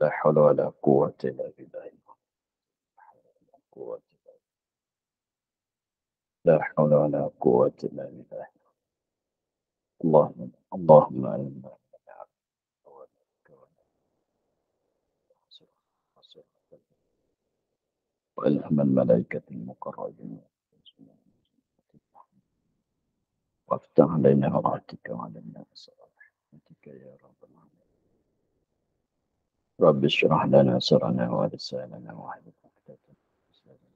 لا حول ولا قوة إلا بالله. لا حول ولا قوة إلا بالله. اللهم إنا وإلهم الملائكة المقربين وافتح علينا برحمتك وعلينا برحمتك يا رب العالمين. رب اشرح لنا سرنا ولساننا واحلل عقدة من لساننا.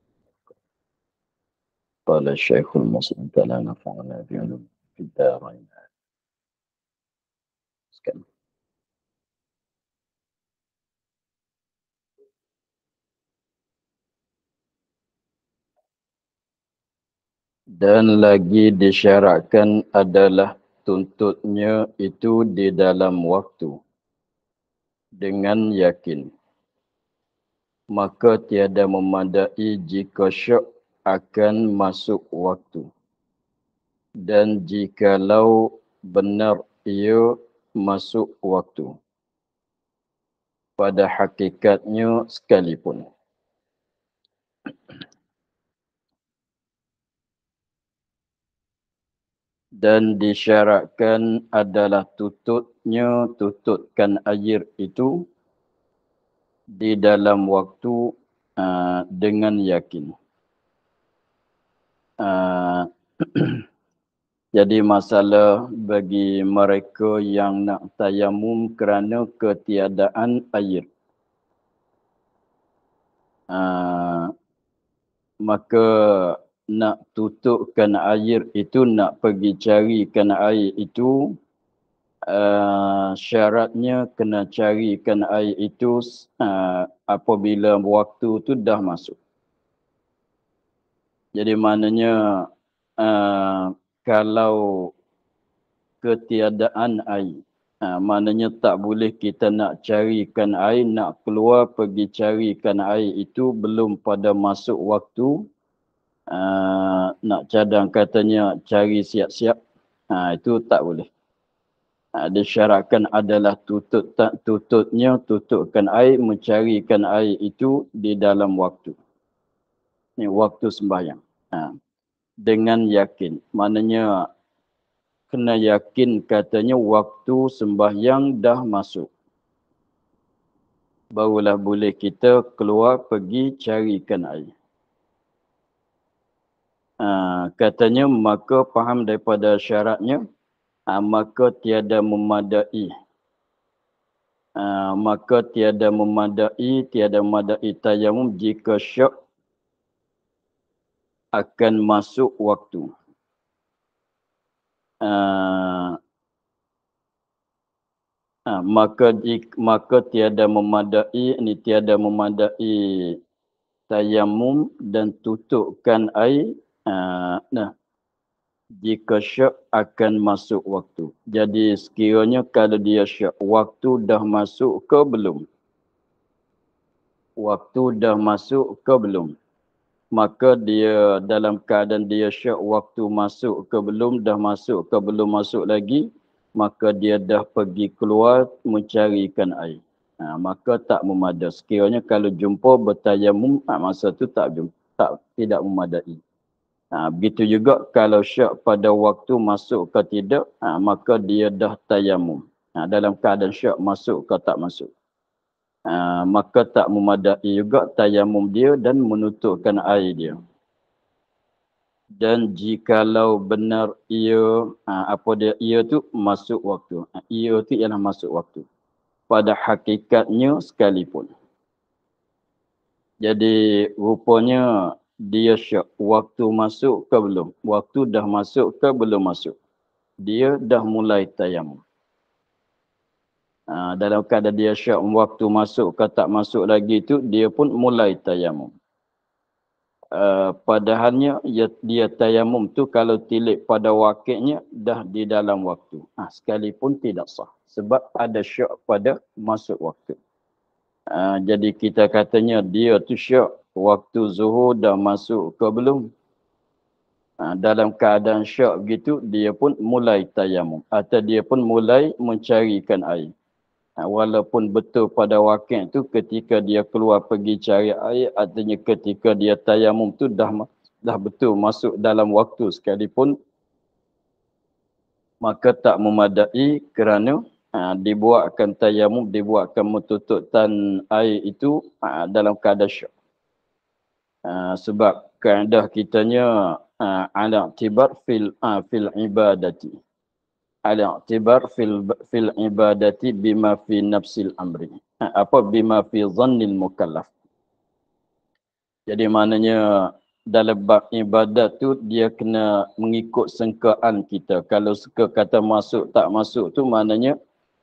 قال الشيخ المسلم فلا نفعنا بعلوم في الدارين. Dan lagi disyaratkan adalah tuntutnya itu di dalam waktu dengan yakin. Maka tiada memadai jika syak akan masuk waktu. Dan jikalau benar ia masuk waktu. Pada hakikatnya sekalipun. Dan disyaratkan adalah tututkan air itu di dalam waktu dengan yakin. Jadi masalah bagi mereka yang nak tayamum kerana ketiadaan air. Maka nak tutupkan air itu, nak pergi carikan air itu, syaratnya kena carikan air itu apabila waktu itu dah masuk. Jadi maknanya kalau ketiadaan air, maknanya tak boleh kita nak carikan air, nak keluar pergi carikan air itu belum pada masuk waktu. Nak cadang katanya cari siap-siap, itu tak boleh. Disyaratkan adalah tutupkan air, mencarikan air itu di dalam waktu. Ini waktu sembahyang. Dengan yakin. Maknanya kena yakin katanya waktu sembahyang dah masuk. Barulah boleh kita keluar pergi carikan air. Katanya maka faham daripada syaratnya, maka tiada memadai. Tiada memadai tayamum jika syak akan masuk waktu. Maka tiada memadai tayamum dan tutupkan air jika syak akan masuk waktu. Jadi sekiranya kalau dia syak, waktu dah masuk ke belum? Waktu dah masuk ke belum? Maka dia dalam keadaan dia syak, waktu masuk ke belum, dah masuk ke belum masuk lagi, maka dia dah pergi keluar mencarikan air. Maka tak memadai. Sekiranya kalau jumpa bertayamum, masa tu tidak memadai. Begitu juga kalau syak pada waktu masuk ke tidak, maka dia dah tayamum. Dalam keadaan syak masuk ke tak masuk. Maka tak memadai juga tayamum dia dan menutupkan air dia. Dan jikalau benar ia, ia tu masuk waktu. Ia tu ialah masuk waktu. Pada hakikatnya sekalipun. Jadi rupanya dia syak. Waktu masuk ke belum? Waktu dah masuk ke belum masuk? Dia dah mulai tayamum. Dalam keadaan dia syak, waktu masuk ke tak masuk lagi tu, dia pun mulai tayamum. Padahalnya dia tayamum tu kalau tilik pada wakilnya dah di dalam waktu. Sekalipun tidak sah. Sebab ada syak pada masuk waktu. Jadi kita katanya dia tu syak waktu zuhur dah masuk ke belum? Dalam keadaan syak begitu, dia pun mulai tayamum. Atau dia pun mulai mencarikan air. Walaupun betul pada wakil tu ketika dia keluar pergi cari air, artinya ketika dia tayamum tu dah betul masuk dalam waktu sekalipun, maka tak memadai kerana dibuatkan tayamum, dibuatkan mutututan air itu dalam keadaan syak. Sebab kaedah kitanya ala tibar fil ibadati. Al-i'tibar fil ibadati bima fi nafsil amri. Bima fi dhannil mukallaf. Jadi maknanya dalam bab ibadat tu dia kena mengikut sangkaan kita. Kalau suka kata masuk tak masuk tu maknanya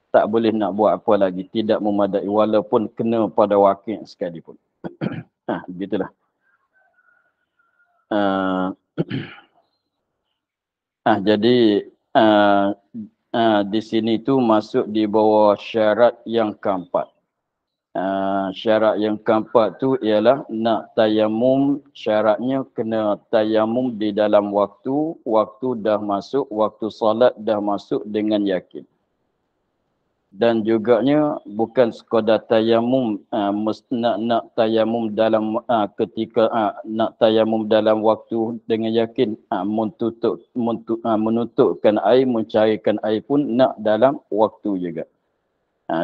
tak boleh nak buat apa lagi, tidak memadai walaupun kena pada wakil sekalipun. Begitulah. Jadi di sini tu masuk di bawah syarat yang keempat. Syarat yang keempat tu ialah nak tayamum, syaratnya kena tayamum di dalam waktu dah masuk, waktu solat dah masuk dengan yakin. Dan juganya bukan sekadar tayamum, nak tayamum dalam nak tayamum dalam waktu dengan yakin, menutupkan air, mencarikan air pun nak dalam waktu juga.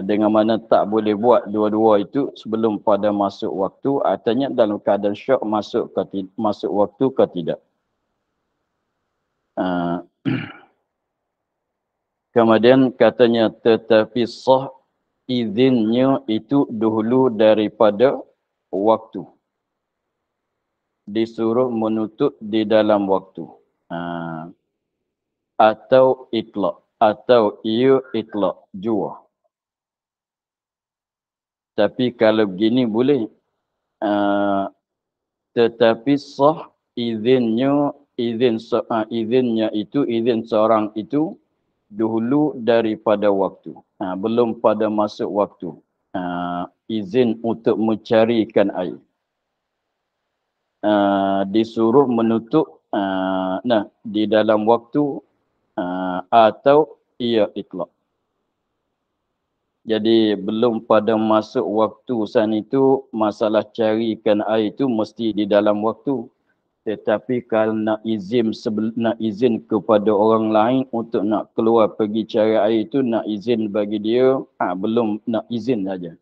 Dengan mana tak boleh buat dua-dua itu sebelum pada masuk waktu, artinya dalam keadaan syak masuk waktu ke tidak. Kemudian katanya tetapi sah izinnya itu dahulu daripada waktu. Disuruh menutup di dalam waktu. Atau itlaq. Atau ia itlaq jua. Tapi kalau begini boleh. Tetapi sah izinnya itu, izin seorang itu dahulu daripada waktu. Belum pada masuk waktu. Izin untuk mencarikan air. Disuruh menutup di dalam waktu atau ia itlaq. Jadi belum pada masuk waktu saat itu, masalah carikan air itu mesti di dalam waktu. Tetapi kalau nak izin kepada orang lain untuk nak keluar pergi cari air itu, nak izin bagi dia, belum nak izin saja.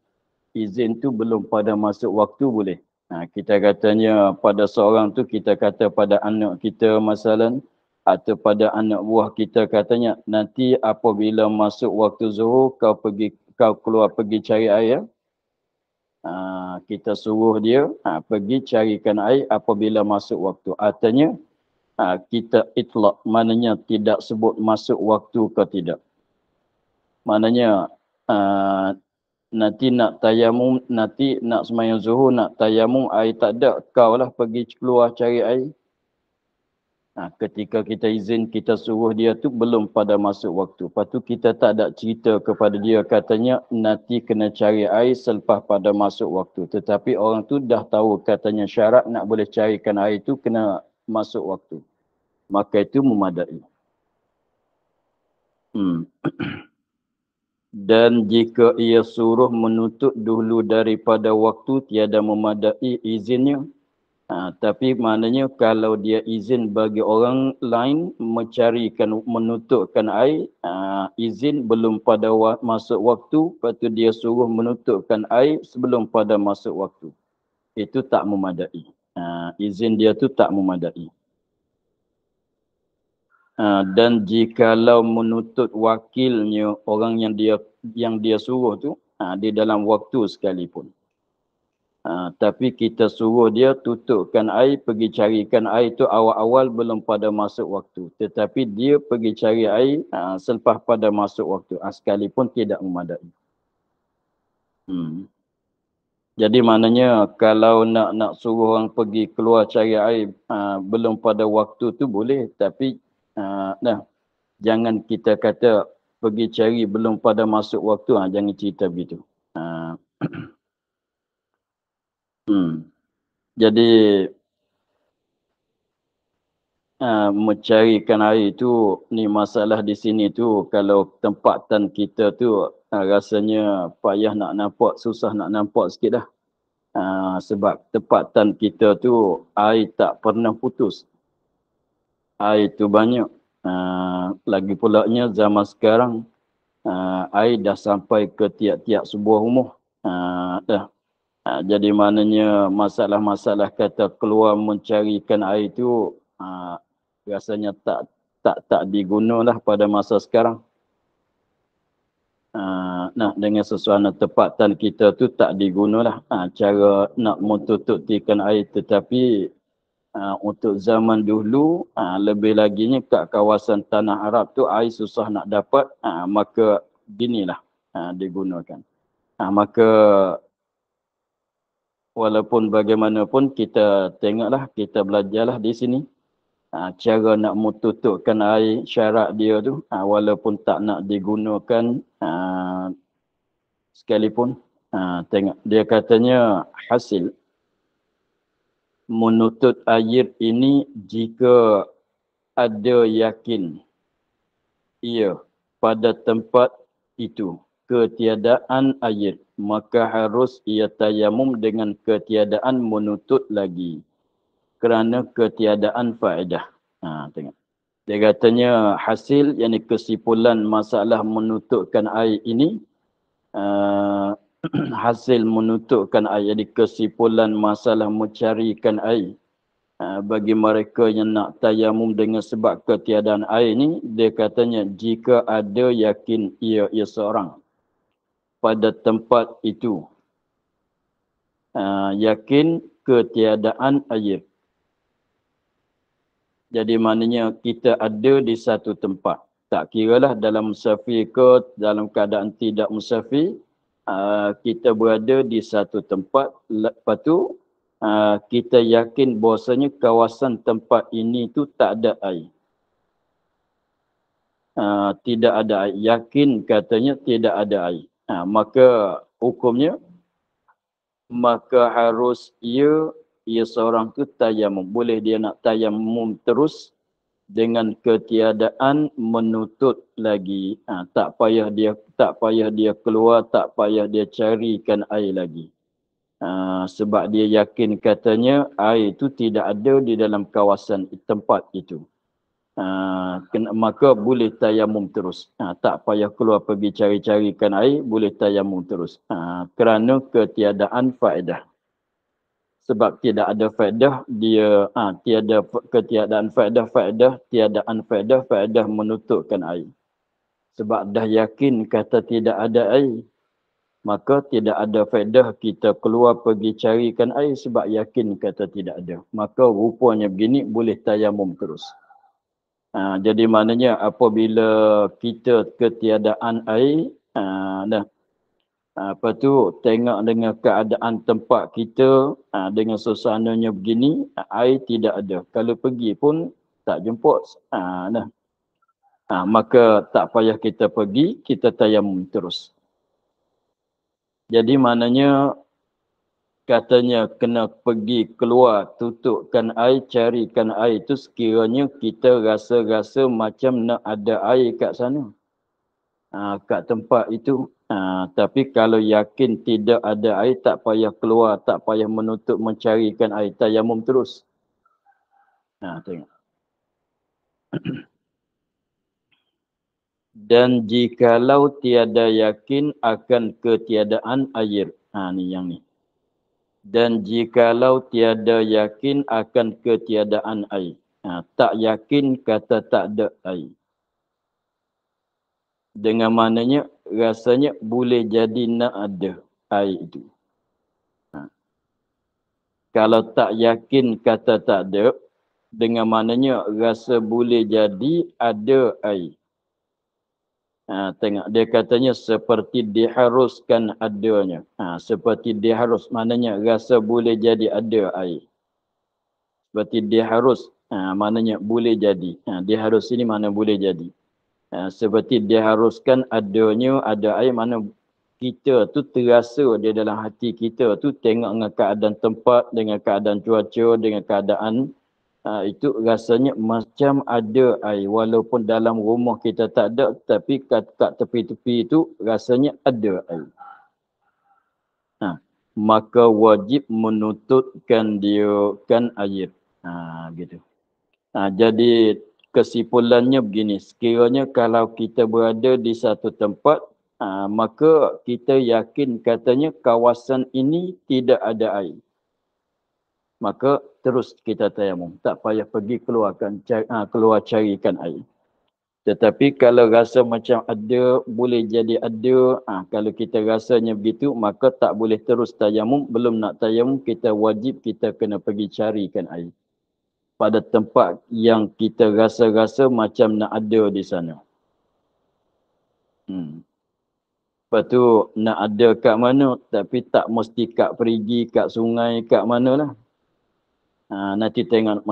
Izin tu belum pada masuk waktu boleh. Kita katanya pada seorang tu, kita kata pada anak kita masalah, atau pada anak buah kita katanya, nanti apabila masuk waktu zuhur, kau keluar pergi cari air. Kita suruh dia pergi carikan air apabila masuk waktu. Artinya kita itlaq, maknanya tidak sebut masuk waktu ke tidak. Maknanya nanti nak tayamum, nanti nak sembahyang zuhur, nak tayamum, air tak ada, kau lah pergi keluar cari air. Ketika kita izin, kita suruh dia tu belum pada masuk waktu. Lepas tu kita tak ada cerita kepada dia, katanya nanti kena cari air selepas pada masuk waktu. Tetapi orang tu dah tahu katanya syarat nak boleh carikan air tu kena masuk waktu. Maka itu memadai. Dan jika ia suruh menutup dulu daripada waktu, tiada memadai izinnya. Tapi maknanya kalau dia izin bagi orang lain menutupkan air, izin belum pada masuk waktu, lepas tu dia suruh menutupkan air sebelum pada masuk waktu. Itu tak memadai. Izin dia tu tak memadai. Dan jikalau menutup wakilnya orang yang dia suruh tu di dalam waktu sekalipun. Tapi kita suruh dia tutupkan air, pergi carikan air tu awal-awal belum pada masuk waktu. Tetapi dia pergi cari air selepas pada masuk waktu. Sekalipun tidak memadai. Jadi maknanya kalau nak suruh orang pergi keluar cari air belum pada waktu tu boleh. Tapi jangan kita kata pergi cari belum pada masuk waktu. Jangan cerita begitu. Jadi mencarikan air tu, ni masalah di sini tu, kalau tempatan kita tu rasanya payah nak nampak, susah nak nampak sikit dah. Sebab tempatan kita tu air tak pernah putus. Air tu banyak. Lagi pulaknya zaman sekarang air dah sampai ke tiap-tiap sebuah rumah. Dah. Jadi maknanya masalah-masalah kata keluar mencarikan air tu rasanya tak digunalah pada masa sekarang. Nah, dengan sesuatu tempatan kita tu tak digunalah cara nak mentutupkan air, tetapi untuk zaman dulu lebih laginya kat kawasan tanah Arab tu air susah nak dapat, maka ginilah digunakan. Maka walaupun bagaimanapun kita tengoklah, kita belajarlah di sini cara nak mentutupkan air, syarat dia tu walaupun tak nak digunakan sekalipun. Tengok dia katanya hasil menuntut air ini jika ada yakin ia pada tempat itu ketiadaan air, maka harus ia tayamum dengan ketiadaan menuntut lagi kerana ketiadaan faedah. Tengok. Dia katanya hasil, yakni kesimpulan masalah menutupkan air ini, hasil menutupkan air, jadi kesimpulan masalah mencarikan air bagi mereka yang nak tayamum dengan sebab ketiadaan air ni, dia katanya jika ada yakin ia seorang pada tempat itu yakin ketiadaan air. Jadi maknanya kita ada di satu tempat, tak kiralah dalam musafir ke dalam keadaan tidak musafir, kita berada di satu tempat, lepas tu kita yakin bahawasanya kawasan tempat ini tu tak ada air. Tidak ada air. Yakin katanya tidak ada air. Maka hukumnya, maka harus ia seorang tu tayamum. Boleh dia nak tayamum terus dengan ketiadaan menuntut lagi. Tak payah dia keluar, tak payah dia carikan air lagi. Sebab dia yakin katanya air itu tidak ada di dalam kawasan tempat itu. Maka boleh tayamum terus. Tak payah keluar pergi cari-carikan air, boleh tayamum terus. Kerana ketiadaan faedah. Sebab tidak ada faedah, dia tiada ketiadaan faedah, tiadaan faedah menutupkan air. Sebab dah yakin kata tidak ada air, maka tidak ada faedah kita keluar pergi carikan air sebab yakin kata tidak ada. Maka rupanya begini, boleh tayamum terus. Jadi maknanya apabila kita ketiadaan air, apa tu, tengok dengan keadaan tempat kita dengan suasananya begini, air tidak ada. Kalau pergi pun tak jemput. Maka tak payah kita pergi, kita tayamum terus. Jadi maknanya katanya kena pergi keluar, tutupkan air, carikan air itu sekiranya kita rasa-rasa macam nak ada air kat sana. Kat tempat itu. Tapi kalau yakin tidak ada air, tak payah keluar, tak payah menutup mencarikan air, tayamum terus. Tengok. Dan jikalau tiada yakin akan ketiadaan air. Ni yang ni. Dan jikalau tiada yakin akan ketiadaan air. Tak yakin kata tak ada air. Dengan maknanya rasanya boleh jadi nak ada air itu. Kalau tak yakin kata tak ada, dengan maknanya rasa boleh jadi ada air. Tengok, dia katanya seperti diharuskan adanya. Seperti diharus, maknanya rasa boleh jadi ada air. Seperti diharus, maknanya boleh jadi. Diharus ini mana boleh jadi. Seperti diharuskan adanya ada air, mana kita tu terasa di dalam hati kita tu tengok dengan keadaan tempat, dengan keadaan cuaca, dengan keadaan itu rasanya macam ada air. Walaupun dalam rumah kita tak ada, tapi kat tepi-tepi itu rasanya ada air. Maka wajib menutupkan dia kan air. Gitu. Jadi kesimpulannya begini, sekiranya kalau kita berada di satu tempat, maka kita yakin katanya kawasan ini tidak ada air. Maka terus kita tayamum. Tak payah pergi keluar carikan air. Tetapi kalau rasa macam ada, boleh jadi ada. Kalau kita rasanya begitu, maka tak boleh terus tayamum. Belum nak tayamum, kita wajib kita kena pergi carikan air. Pada tempat yang kita rasa-rasa macam nak ada di sana. Lepas tu nak ada kat mana, tapi tak mesti kat perigi, kat sungai, kat mana lah. Nanti tengok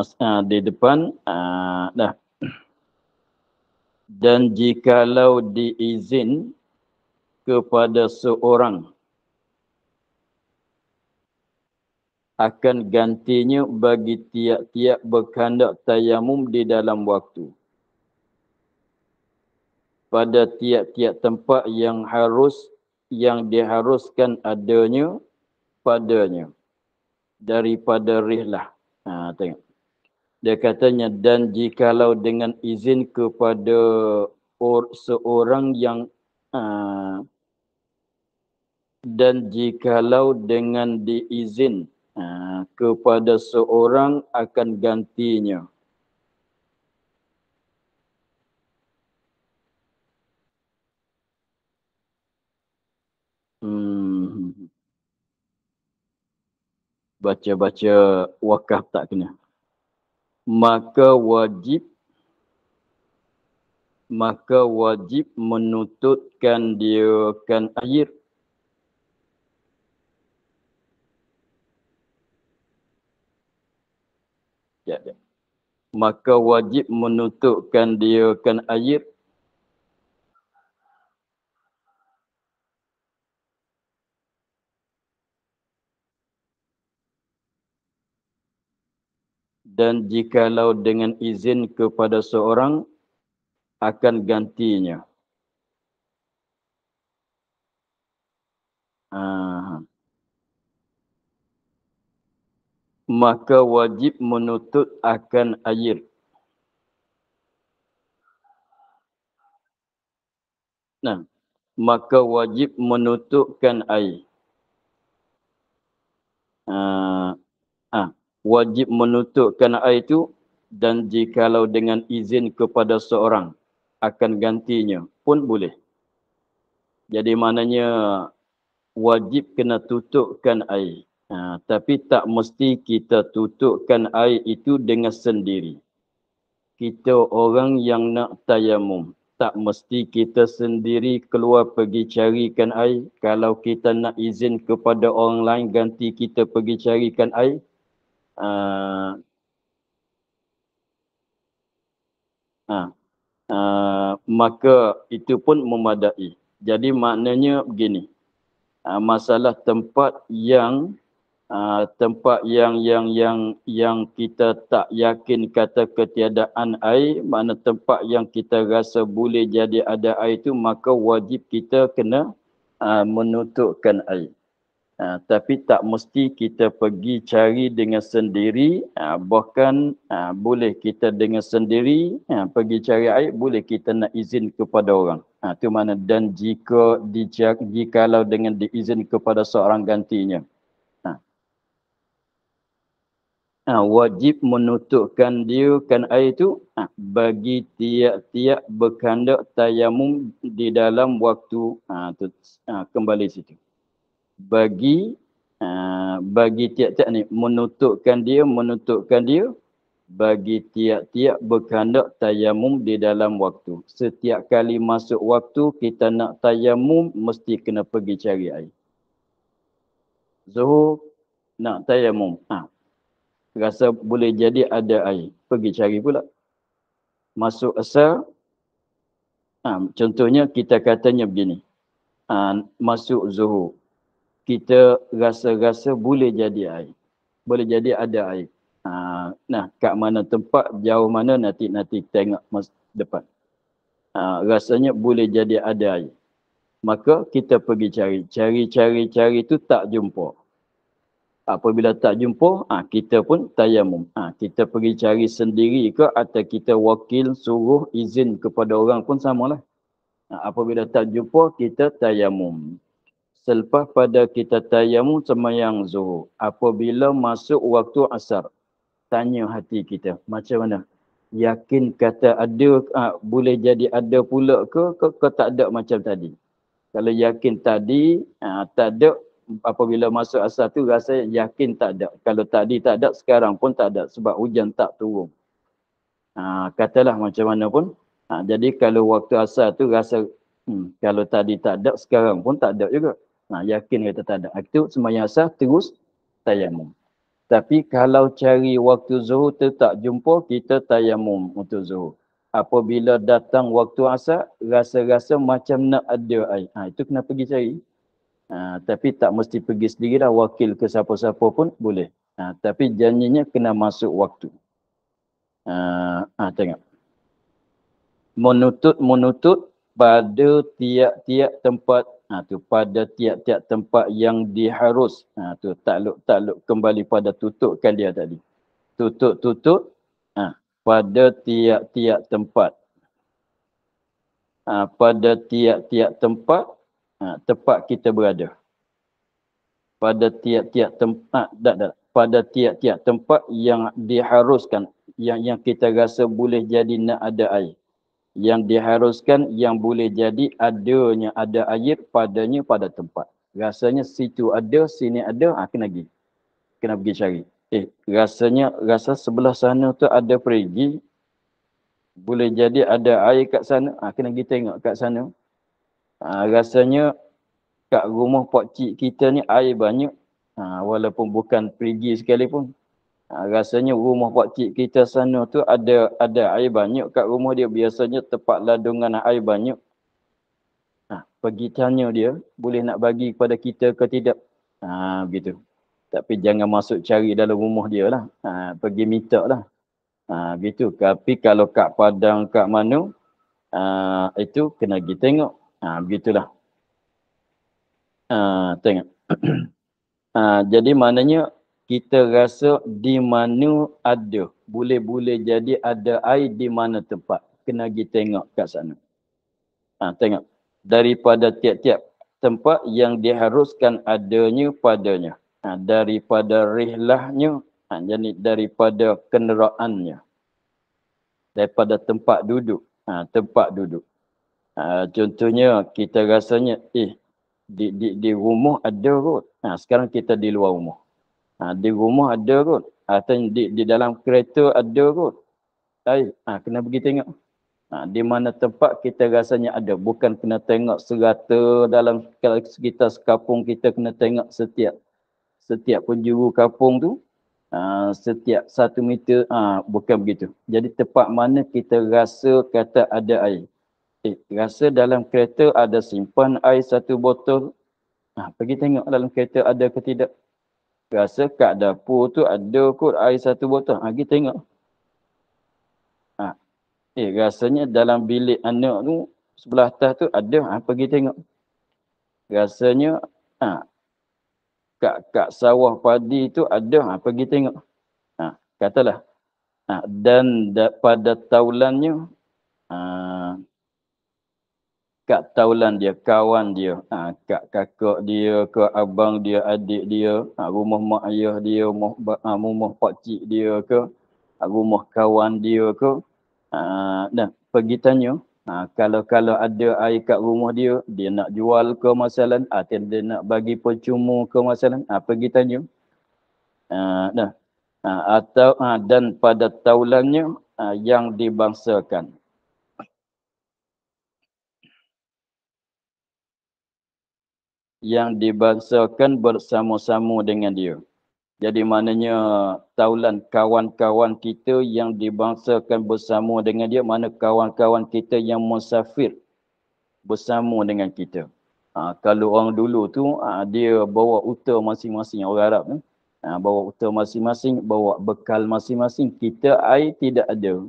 di depan. Dah. Dan jikalau diizin kepada seorang, akan gantinya bagi tiap-tiap berkandak tayamum di dalam waktu. Pada tiap-tiap tempat yang diharuskan adanya padanya. Daripada rihlah. Tengok. Dia katanya, dan jikalau dengan izin kepada seorang yang dan jikalau dengan diizin kepada seorang akan gantinya. Baca-baca wakaf tak kena. Maka wajib menutupkan dia kan air. Maka wajib menutupkan dia kan air. Dan jikalau dengan izin kepada seorang akan gantinya. Maka wajib menutup akan air. Maka wajib menutupkan air. Wajib menutupkan air itu, dan jikalau dengan izin kepada seorang akan gantinya pun boleh. Jadi maknanya wajib kena tutupkan air. Tapi tak mesti kita tutupkan air itu dengan sendiri. Kita orang yang nak tayamum, tak mesti kita sendiri keluar pergi carikan air. Kalau kita nak izin kepada orang lain ganti kita pergi carikan air, maka itu pun memadai. Jadi maknanya begini, masalah tempat yang kita tak yakin kata ketiadaan air, mana tempat yang kita rasa boleh jadi ada air itu, maka wajib kita kena menutupkan air. Tapi tak mesti kita pergi cari dengan sendiri, bahkan boleh kita dengan sendiri pergi cari air, boleh kita nak izin kepada orang. Itu mana, dan jikalau dengan diizin kepada seorang gantinya. Wajib menutupkan dia kan air itu bagi tiap-tiap berkandak tayamum di dalam waktu. Kembali situ. Bagi tiap-tiap ni menutupkan dia bagi tiap-tiap berkandak tayamum di dalam waktu. Setiap kali masuk waktu kita nak tayamum mesti kena pergi cari air. Zuhur nak tayamum, rasa boleh jadi ada air, pergi cari pula. Masuk asar, contohnya kita katanya begini, masuk zuhur, kita rasa-rasa boleh jadi air, boleh jadi ada air. Nah, kat mana tempat, jauh mana nanti tengok depan. Rasanya boleh jadi ada air. Maka kita pergi cari tu tak jumpa. Apabila tak jumpa, kita pun tayamum. Kita pergi cari sendiri ke atau kita wakil suruh izin kepada orang pun samalah. Apabila tak jumpa, kita tayamum. Selepas pada kita tayamum sembahyang zuhur. Apabila masuk waktu asar, tanya hati kita, macam mana? Yakin kata ada, boleh jadi ada pula ke tak ada macam tadi? Kalau yakin tadi, tak ada, apabila masuk asar tu rasa yakin tak ada. Kalau tadi tak ada, sekarang pun tak ada sebab hujan tak turun. Katalah macam mana pun. Jadi kalau waktu asar tu rasa, kalau tadi tak ada, sekarang pun tak ada juga. Yakin kata tak ada. Itu sembahyang asar terus tayamum. Tapi kalau cari waktu zuhur tu tak jumpa, kita tayamum untuk zuhur. Apabila datang waktu asar, rasa-rasa macam nak ada air. Itu kena pergi cari. Tapi tak mesti pergi sendirilah, wakil ke siapa-siapa pun boleh. Tapi janjinya kena masuk waktu. Tengok. Menutut pada tiap-tiap tempat. Pada tiap-tiap tempat yang diharus. Takluk kembali pada tutupkan dia tadi. Tutup pada tiap-tiap tempat. Pada tiap-tiap tempat kita berada. Pada tiap-tiap tempat pada tiap-tiap tempat yang diharuskan, yang kita rasa boleh jadi nak ada air. Yang diharuskan yang boleh jadi adanya ada air padanya pada tempat. Rasanya situ ada, sini ada, kena pergi cari. Rasa sebelah sana tu ada perigi, boleh jadi ada air kat sana, kena pergi tengok kat sana. Rasanya kat rumah pak cik kita ni air banyak, walaupun bukan perigi sekalipun. Rasanya rumah pak cik kita sana tu ada air banyak kat rumah dia, biasanya tempat ladungan air banyak. Pergi tanya dia, boleh nak bagi kepada kita ke tidak? Begitu. Tapi jangan masuk cari dalam rumah dia lah. Pergi minta lah. Begitu. Tapi kalau kat padang, kat mana, itu kena pergi tengok. Begitulah. Tengok. Jadi maknanya kita rasa di mana ada. Boleh jadi ada air di mana tempat. Kena pergi tengok kat sana. Tengok. Daripada tiap-tiap tempat yang diharuskan adanya padanya. Daripada rihlahnya, jadi daripada kenderaannya. Daripada tempat duduk. Tempat duduk. Contohnya kita rasanya, di rumah ada kot. Sekarang kita di luar rumah. Di rumah ada kot. Atau di dalam kereta ada kot. Kena pergi tengok. Di mana tempat kita rasanya ada. Bukan kena tengok serata dalam sekitar kampung kita, kena tengok setiap penjuru kampung tu. Setiap 1 meter. Bukan begitu. Jadi tempat mana kita rasa kata ada air. Rasa dalam kereta ada simpan air 1 botol. Pergi tengok dalam kereta ada ke tidak. Rasa kat dapur tu ada kot air 1 botol. Pergi tengok. Rasanya dalam bilik anak tu, sebelah atas tu ada. Pergi tengok. Rasanya kat sawah padi tu ada. Pergi tengok. Katalah. Dan pada taulannya, kat taulan dia, kawan dia, kat kakak dia, ke abang dia, adik dia, rumah mak ayah dia, rumah pak cik dia ke, rumah kawan dia ke, pergi tanya. Kalau ada air kat rumah dia, dia nak jual ke masalah, atau dia nak bagi percuma ke masalah, pergi tanya. Atau dan pada taulannya yang dibangsakan. Yang dibangsakan bersama-sama dengan dia. Jadi maknanya taulan kawan-kawan kita yang dibangsakan bersama dengan dia, mana kawan-kawan kita yang musafir bersama dengan kita. Kalau orang dulu tu, dia bawa unta masing-masing, orang Arab ni. Bawa unta masing-masing, bawa bekal masing-masing. Kita air tidak ada.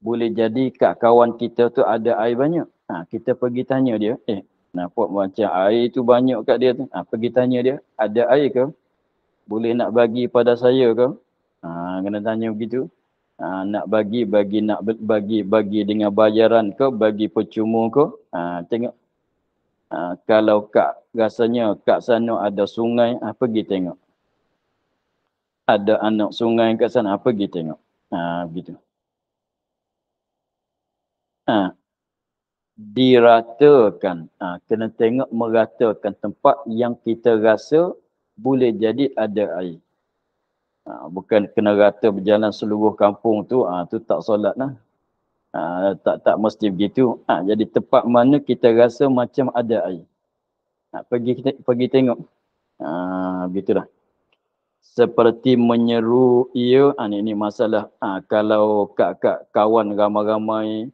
Boleh jadi kat kawan kita tu ada air banyak. Kita pergi tanya dia, nampak macam air tu banyak kat dia tu. Pergi tanya dia, ada air ke? Boleh nak bagi pada saya ke? Kena tanya begitu. Nak bagi bagi dengan bayaran ke, bagi percuma ke? Tengok. Kalau rasanya kat sana ada sungai, pergi tengok. Ada anak sungai kat sana, pergi tengok. Begitu. Diratakan. Kena tengok meratakan tempat yang kita rasa boleh jadi ada air. Bukan kena rata berjalan seluruh kampung tu, tu tak solat lah. Tak mesti begitu. Jadi tempat mana kita rasa macam ada air. Pergi tengok. Begitulah. Seperti menyeru ia, ini masalah. Kalau kawan ramai-ramai,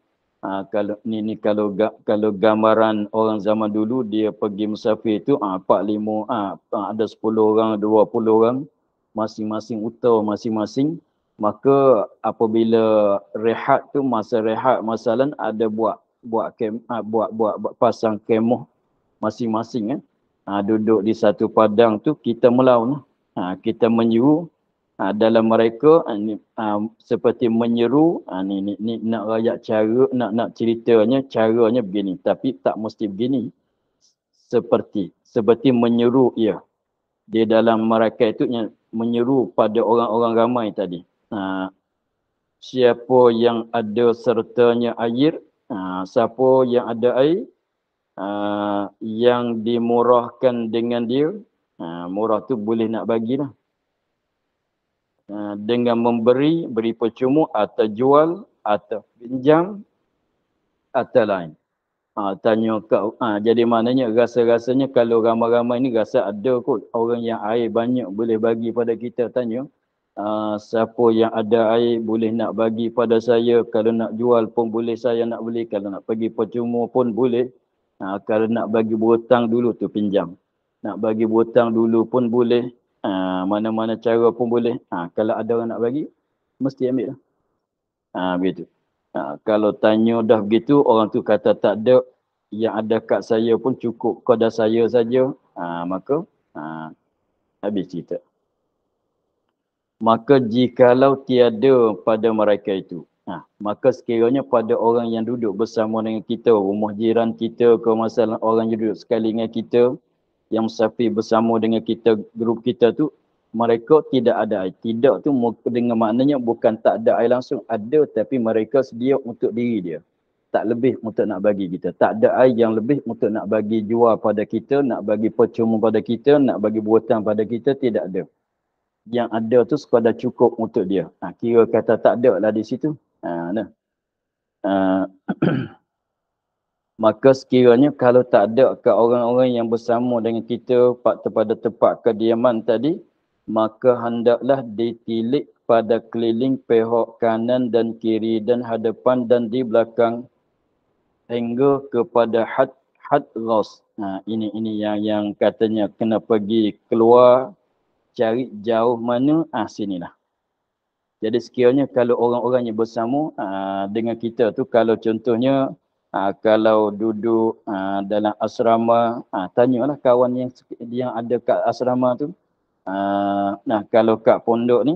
kalau gambaran orang zaman dulu, dia pergi musafir tu 4, 5, ada 10 orang, 20 orang, masing-masing unta masing-masing. Maka apabila rehat tu, masa rehat masalah ada buat pasang kemah masing-masing, duduk di satu padang tu, kita melawan. Kita menyeru dalam mereka, seperti menyeru, ni nak rakyat cara, nak ceritanya, caranya begini. Tapi tak mesti begini. Seperti menyeru ia. Dia dalam mereka itu menyeru pada orang-orang ramai tadi. Siapa yang ada sertanya air, siapa yang ada air, yang dimurahkan dengan dia, murah tu boleh nak bagilah. Dengan beri percuma atau jual atau pinjam atau lain. Tanya kau, jadi maknanya rasa-rasanya kalau ramai-ramai ni rasa ada kot orang yang air banyak boleh bagi pada kita. Tanya, siapa yang ada air boleh nak bagi pada saya, kalau nak jual pun boleh saya nak beli, kalau nak pergi percuma pun boleh. Kalau nak bagi berhutang dulu tu pinjam. Nak bagi berhutang dulu pun boleh. Mana-mana cara pun boleh. Kalau ada orang nak bagi, mesti ambil lah. Begitu. Kalau tanya dah begitu, orang tu kata tak ada, yang ada kat saya pun cukup kepada saya saja. Maka habis cerita. Maka jikalau tiada pada mereka itu, maka sekiranya pada orang yang duduk bersama dengan kita, rumah jiran kita ke, masalah orang yang duduk sekali dengan kita, yang musafir bersama dengan kita, grup kita tu, mereka tidak ada air. Tidak tu dengan maknanya bukan tak ada air langsung, ada, tapi mereka sedia untuk diri dia. Tak lebih untuk nak bagi kita. Tak ada air yang lebih untuk nak bagi jual pada kita, nak bagi percuma pada kita, nak bagi berhutang pada kita, tidak ada. Yang ada tu sekadar cukup untuk dia. Kira kata tak ada lah di situ. Maka sekiranya kalau tak ada ke orang-orang yang bersama dengan kita pada tempat kediaman tadi, maka hendaklah ditilik pada keliling pihak kanan dan kiri dan hadapan dan di belakang hingga kepada had ras. Ini yang katanya kena pergi keluar, cari jauh mana, sinilah. Jadi sekiranya kalau orang-orang yang bersama dengan kita tu, kalau contohnya kalau duduk dalam asrama, tanyalah kawan yang ada kat asrama tu. Kalau kat pondok ni,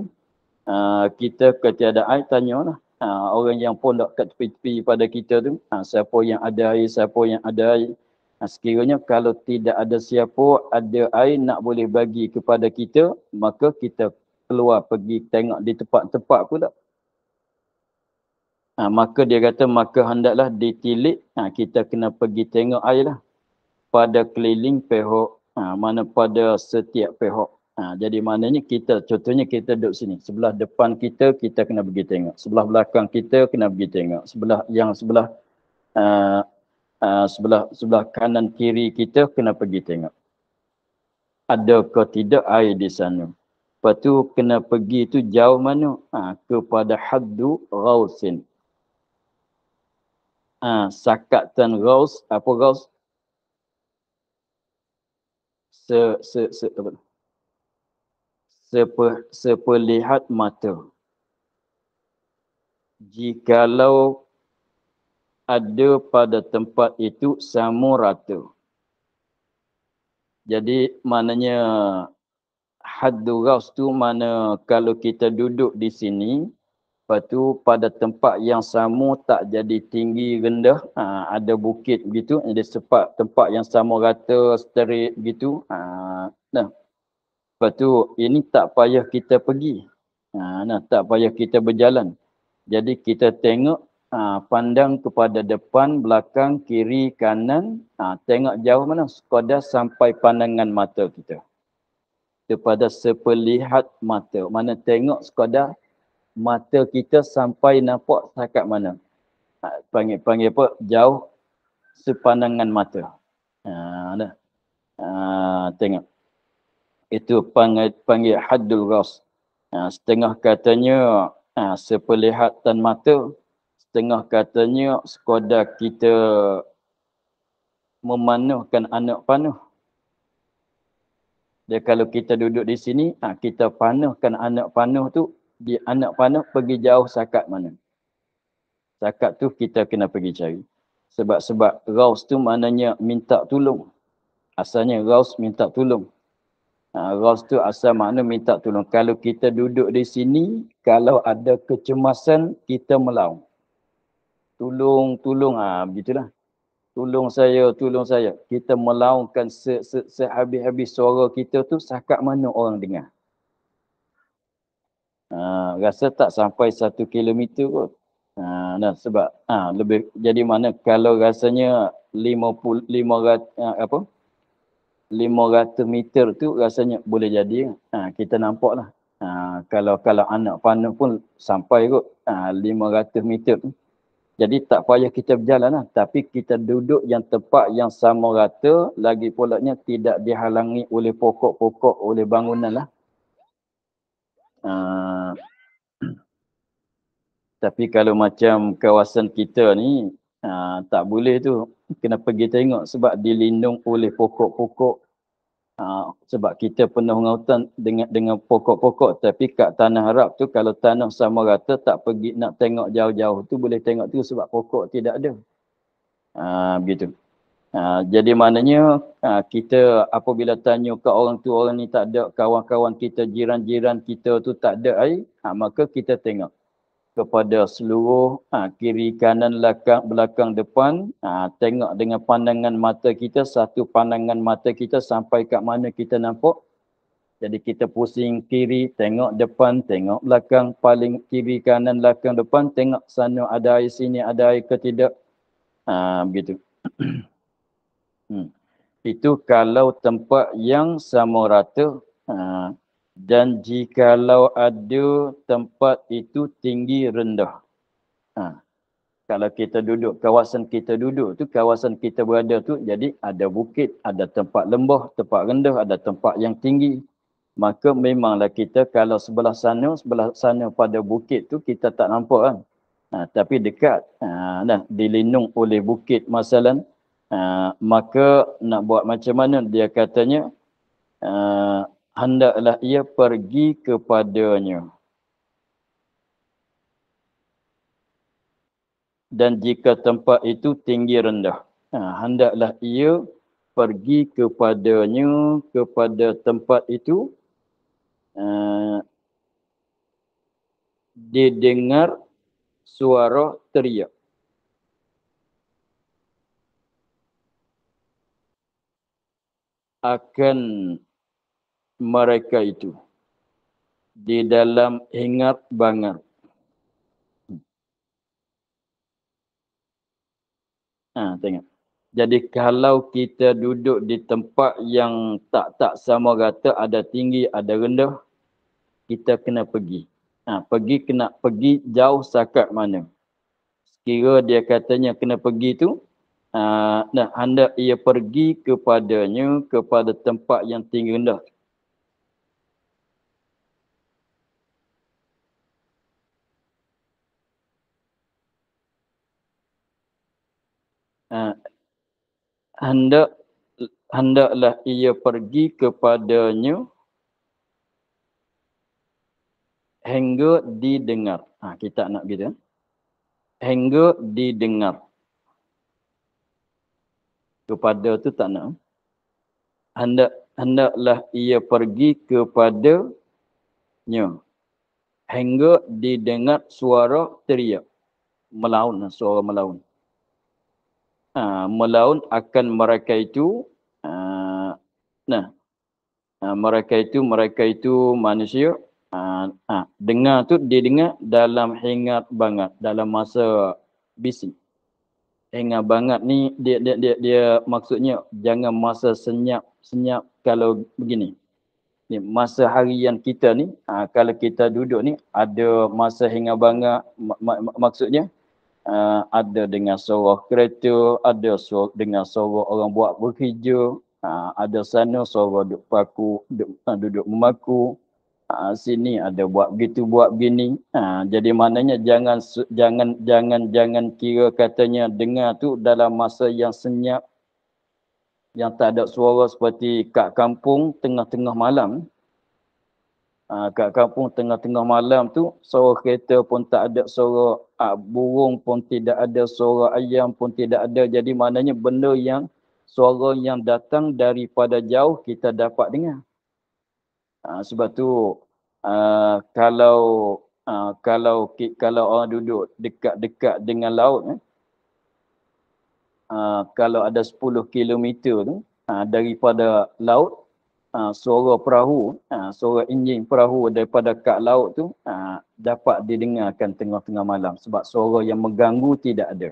kita ketiada air, tanyalah orang yang pondok kat tepi-tepi pada kita tu, siapa yang ada air, siapa yang ada air. Sekiranya kalau tidak ada siapa ada air nak boleh bagi kepada kita, maka kita keluar pergi tengok di tempat-tempat pula. Maka dia kata, maka hendaklah ditilik, kita kena pergi tengok air lah. Pada keliling pihak, mana pada setiap pihak. Jadi maknanya kita, contohnya kita duduk sini. Sebelah depan kita, kita kena pergi tengok. Sebelah belakang kita, kena pergi tengok. Sebelah kanan kiri kita, kena pergi tengok. Ada ke tidak air di sana. Lepas tu kena pergi tu jauh mana? Kepada haddu ghausin. Sakatan ghaus, apa ghaus? sepelihat mata. Jikalau ada pada tempat itu sama rata. Jadi maknanya haddu ghaus tu mana kalau kita duduk di sini, lepas tu pada tempat yang sama tak jadi tinggi rendah, ada bukit begitu, ada tempat yang sama rata, straight begitu. Nah, lepas tu ini tak payah kita pergi. Tak payah kita berjalan. Jadi kita tengok, pandang kepada depan, belakang, kiri, kanan, tengok jauh mana, sekadar sampai pandangan mata kita. Kepada sepelihat mata. Mana tengok sekadar mata kita sampai nampak setakat mana. Panggil apa? Jauh sepandangan mata. Tengok. Itu panggil haddul ghaus. Setengah katanya sepelihatan mata. Setengah katanya sekadar kita memanuhkan anak panuh. Dia kalau kita duduk di sini, kita panuhkan anak panuh tu, di anak panuh pergi jauh sakat mana. Sakat tu kita kena pergi cari. Sebab ghaus tu maknanya minta tolong. Asalnya ghaus minta tolong. Ghaus tu asal makna minta tolong. Kalau kita duduk di sini, kalau ada kecemasan, kita melaung. Tolong, begitulah. Tolong saya. Kita melaungkan sehabis-habis suara kita tu, sakat mana orang dengar. Rasa tak sampai 1 kilometer kot. Sebab lebih jadi mana kalau rasanya 500 meter tu rasanya boleh jadi. Kita nampak lah. Kalau anak panah pun sampai kot 500 meter tu. Jadi tak payah kita berjalan lah. Tapi kita duduk yang tempat yang sama rata. Lagi pulaknya tidak dihalangi oleh pokok-pokok, oleh bangunan lah. Tapi kalau macam kawasan kita ni, tak boleh tu. Kena pergi tengok sebab dilindung oleh pokok-pokok. Sebab kita penuh hutan dengan pokok-pokok. Tapi kat tanah Arab tu, kalau tanah sama rata, tak pergi nak tengok jauh-jauh tu, boleh tengok tu sebab pokok tidak ada. Begitu. Jadi maknanya, kita apabila tanya ke orang tu, orang ni tak ada, kawan-kawan kita, jiran-jiran kita tu tak ada air, maka kita tengok kepada seluruh kiri, kanan, belakang, depan. Tengok dengan pandangan mata kita, satu pandangan mata kita sampai kat mana kita nampak. Jadi kita pusing kiri, tengok depan, tengok belakang, paling kiri, kanan, belakang, depan, tengok sana ada air, sini ada air ke tidak. Begitu. Itu kalau tempat yang sama rata. Dan jikalau ada tempat itu tinggi rendah. Kalau kita duduk, kawasan kita duduk tu, kawasan kita berada tu, jadi ada bukit, ada tempat lembah, tempat rendah, ada tempat yang tinggi. Maka memanglah kita kalau sebelah sana pada bukit tu kita tak nampak kan. Tapi dekat, dilindung oleh bukit masalah. Maka nak buat macam mana? Dia katanya, hendaklah ia pergi kepadanya. Dan jika tempat itu tinggi rendah, hendaklah ia pergi kepadanya, kepada tempat itu, didengar suara teriak. Akan mereka itu di dalam hingar bangar. Tengok. Jadi kalau kita duduk di tempat yang tak sama rata, ada tinggi, ada rendah, kita kena pergi. Kena pergi jauh sakat mana. Sekira dia katanya kena pergi tu, hendak ia pergi kepadanya, kepada tempat yang tinggi rendah. Hendaklah ia pergi kepadanya, hingga didengar. Kita nak gitu. Hingga didengar. Kepada tu tak nak. Hendaklah ia pergi kepadanya. Hingga didengar suara teriak. Melaun, suara melaun. Melaun akan mereka itu. Mereka itu manusia. Dengar tu didengar dalam hingat banget. Dalam masa bising. Hingat banget ni dia maksudnya jangan masa senyap kalau begini. Ni masa harian kita ni, kalau kita duduk ni ada masa hingat banget, maksudnya ada dengar suara kereta, ada dengar suara orang buat bekerja, ada sana suara duduk paku, duduk memaku, sini ada buat begitu buat begini. Jadi maknanya jangan kira katanya dengar tu dalam masa yang senyap, yang tak ada suara seperti kat kampung tengah-tengah malam. Kat kampung tengah-tengah malam tu suara kereta pun tak ada, suara burung pun tidak ada, suara ayam pun tidak ada. Jadi maknanya benda yang suara yang datang daripada jauh kita dapat dengar. Sebab tu kalau orang duduk dekat-dekat dengan laut, kalau ada 10 kilometer tu daripada laut, suara perahu, suara enjin perahu daripada kat laut tu dapat didengarkan tengah-tengah malam sebab suara yang mengganggu tidak ada.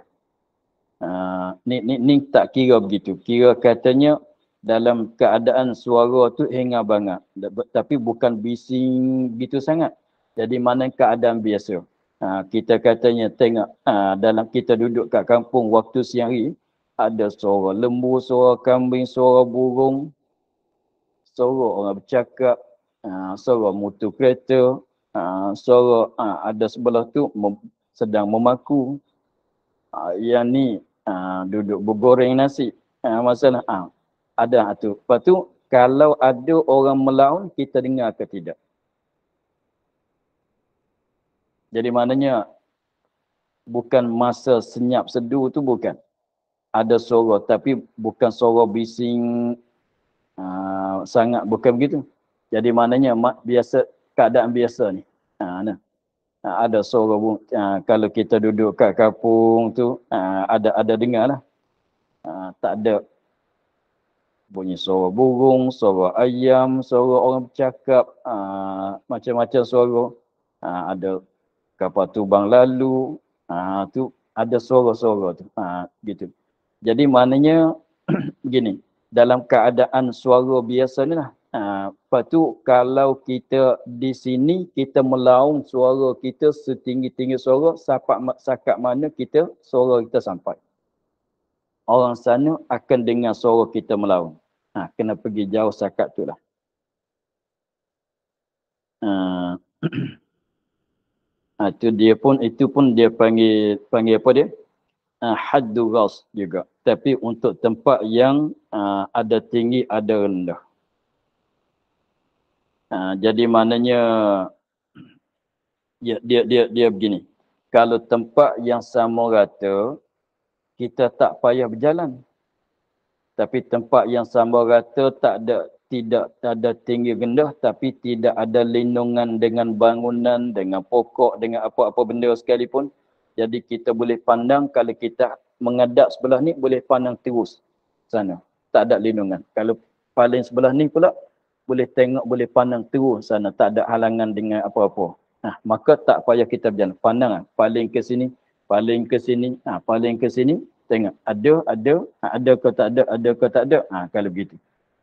Ni tak kira begitu. Kira katanya dalam keadaan suara tu hingar banget, tapi bukan bising gitu sangat. Jadi mana keadaan biasa. Kita katanya tengok dalam kita duduk kat kampung waktu siang hari, ada suara lembu, suara kambing, suara burung, suara orang bercakap, suara motor kereta, suara ada sebelah tu sedang memaku. Yang ni duduk bergoreng nasi. Masalah ada tu. Lepas tu kalau ada orang melaun, kita dengar ke tidak? Jadi maknanya bukan masa senyap sedu tu bukan. Ada suara tapi bukan suara bising sangat, bukan begitu. Jadi maknanya biasa, keadaan biasa ni. Ada suara kalau kita duduk kat kampung tu ada dengar lah. Tak ada bunyi suara burung, suara ayam, suara orang bercakap, macam-macam suara. Ada kapal terbang lalu, tu ada suara-suara tu. Gitu. Jadi maknanya begini, dalam keadaan suara biasa ni lah. Lepas tu kalau kita di sini, kita melaung suara kita setinggi-tinggi suara, sakat mana suara kita sampai. Orang sana akan dengar suara kita melaung. Kena pergi jauh sakat tu lah. Itu pun dia panggil apa dia? Haddu ghas juga. Tapi untuk tempat yang ada tinggi, ada rendah. Jadi maknanya dia begini. Kalau tempat yang sama rata, kita tak payah berjalan. Tapi tempat yang sama rata tidak ada tinggi rendah, tapi tidak ada lindungan dengan bangunan, dengan pokok, dengan apa-apa benda sekalipun. Jadi kita boleh pandang, kalau kita menghadap sebelah ni, boleh pandang terus sana. Tak ada lindungan. Kalau paling sebelah ni pula, boleh tengok, boleh pandang terus sana. Tak ada halangan dengan apa-apa. Maka tak payah kita berjalan. Pandang paling ke sini, paling ke sini, paling ke sini. Tengok, ada ke tak ada, kalau begitu.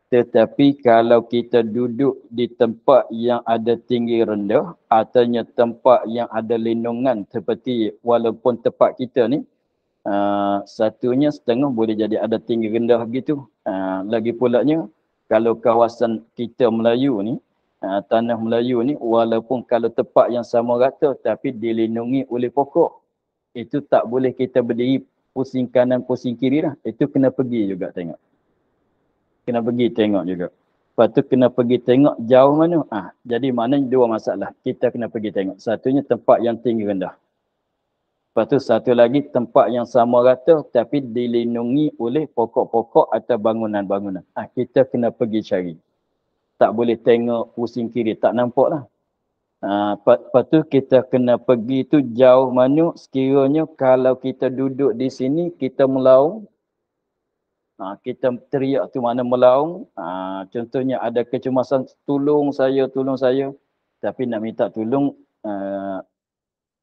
Tetapi kalau kita duduk di tempat yang ada tinggi rendah, artinya tempat yang ada lindungan, seperti walaupun tempat kita ni, satunya setengah boleh jadi ada tinggi rendah begitu. Lagi pulanya, kalau kawasan kita Melayu ni, tanah Melayu ni, walaupun kalau tempat yang sama rata, tapi dilindungi oleh pokok, itu tak boleh kita berdiri pusing kanan, pusing kiri lah. Itu kena pergi juga tengok. Kena pergi tengok juga. Lepas tu kena pergi tengok jauh mana. Jadi maknanya dua masalah. Kita kena pergi tengok. Satunya tempat yang tinggi rendah. Lepas tu satu lagi tempat yang sama rata tapi dilindungi oleh pokok-pokok atau bangunan-bangunan. Kita kena pergi cari. Tak boleh tengok pusing kiri, tak nampak lah. Lepas tu kita kena pergi tu jauh mana sekiranya kalau kita duduk di sini, kita melaung. Kita teriak tu mana melaung. Contohnya ada kecemasan, tolong saya, tolong saya. Tapi nak minta tolong,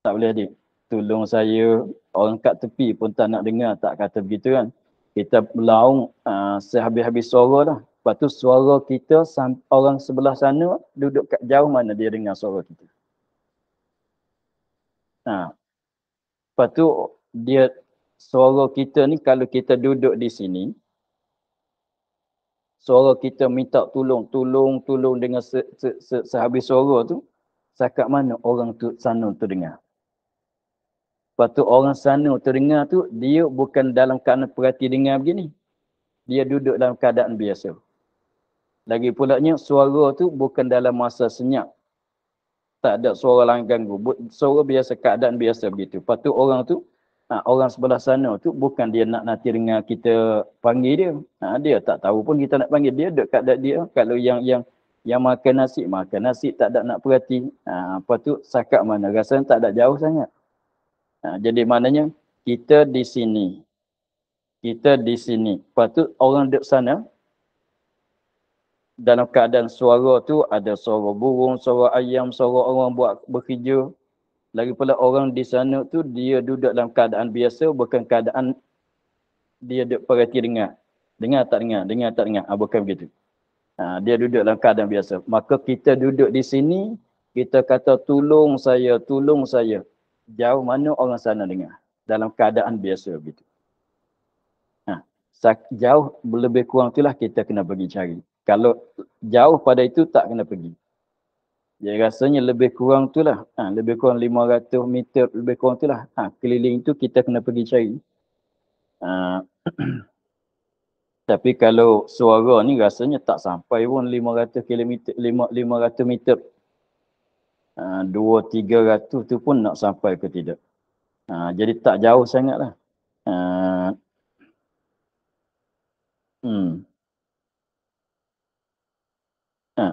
tak boleh adik. Tolong saya, orang kat tepi pun tak nak dengar, tak kata begitu kan. Kita melaung sehabis-habis suara lah. Lepas tu suara kita, orang sebelah sana duduk kat jauh mana dia dengar suara kita. Lepas tu dia suara kita ni kalau kita duduk di sini, suara kita minta tolong, tolong dengan sehabis suara tu, sakat mana orang tu sana tu dengar. Lepas tu orang sana tu dengar tu, dia bukan dalam keadaan perhati dengar begini. Dia duduk dalam keadaan biasa. Lagi pulaknya suara tu bukan dalam masa senyap. Tak ada suara lain ganggu. Suara biasa, keadaan biasa begitu. Lepas tu orang tu, orang sebelah sana tu bukan dia nak nanti dengar kita panggil dia. Dia tak tahu pun kita nak panggil dia. Dekat dia. Kalau yang makan nasi tak ada nak perhati. Lepas tu sakat mana. Rasanya tak ada jauh sangat. Jadi maknanya kita di sini. Lepas tu orang duduk sana. Dalam keadaan suara tu ada suara burung, suara ayam, suara orang buat bekerja. Lagi pula orang di sana tu dia duduk dalam keadaan biasa, bukan keadaan dia duduk perhati dengar. Dengar tak dengar. Bukan begitu. Dia duduk dalam keadaan biasa. Maka kita duduk di sini, kita kata tolong saya. Jauh mana orang sana dengar. Dalam keadaan biasa begitu. Jauh lebih kurang itulah kita kena pergi cari. Kalau jauh pada itu tak kena pergi. Jadi rasanya lebih kurang itulah. Lebih kurang 500 meter, lebih kurang itulah. Keliling itu kita kena pergi cari. Tapi kalau suara ni rasanya tak sampai pun 500 kilometer, 500 meter. 200-300 tu pun nak sampai ke tidak. Jadi tak jauh sangatlah.